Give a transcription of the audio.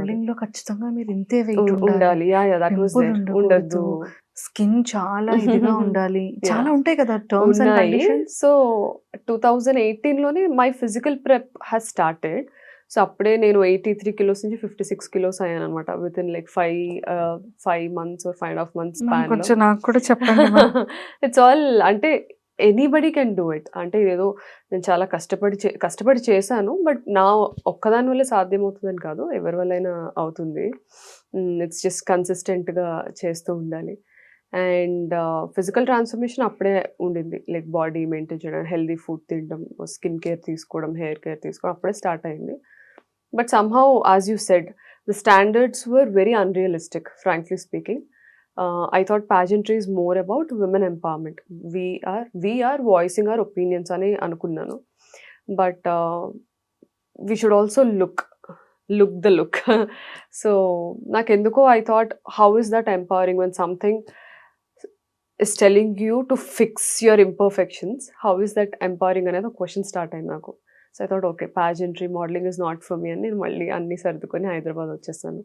Modelling లో ఖచ్చితంగా మీరు ఇంతే వెయిట్ ఉండాలి, ఉండాలి. That was pimple there. ఉండకూడదు, ఉండొద్దు. స్కిన్ చాలా ఇదిగా ఉండాలి, చాలా యాహ్! ఉంటాయి కదా టర్మ్స్ అండ్ ఉన్నాయి. కండిషన్స్. సో, 2018లోనే my physical prep has started. So, అప్పుడే నేను 83 కిలోస్ నుంచి 56 కిలోస్ అయ్యాననమాట. Within like 5 months or 5.5 months స్పాన్‌లో. కొంచెం నాకు కూడా చెప్పండి మరి. ఇట్స్ ఆల్ అంటే ఎనీబడీ కెన్ డూ ఇట్. అంటే ఇదేదో నేను చాలా కష్టపడి చేశాను. బట్ నా ఒక్కదాని వల్లే సాధ్యమవుతుందని కాదు. ఎవరి వల్లైనా అవుతుంది. ఇట్స్ జస్ట్ కన్సిస్టెంట్‌గా చేస్తూ ఉండాలి. అండ్ ఫిజికల్ ట్రాన్స్‌ఫర్మేషన్ అప్పుడే ఉండింది. లైక్ బాడీ మెయింటైన్ చేయడం, హెల్తీ ఫుడ్ తినడం, స్కిన్ కేర్ తీసుకోవడం, హెయిర్ కేర్ తీసుకోవడం అప్పుడే స్టార్ట్ అయింది. But somehow as you said the standards were very unrealistic frankly speaking. I thought pageantry is more about women empowerment. We are voicing our opinions అని అనుకున్నాను. But we should also look the look. So నాకెందుకో I thought how is that empowering when something is telling you to fix your imperfections? How is that empowering అనేది ఒక question start అయింది నాకు. So I thought okay, pageantry, modeling is not for me అని నేను మళ్ళీ అన్నీ సర్దుకొని హైదరాబాద్ వచ్చేసాను.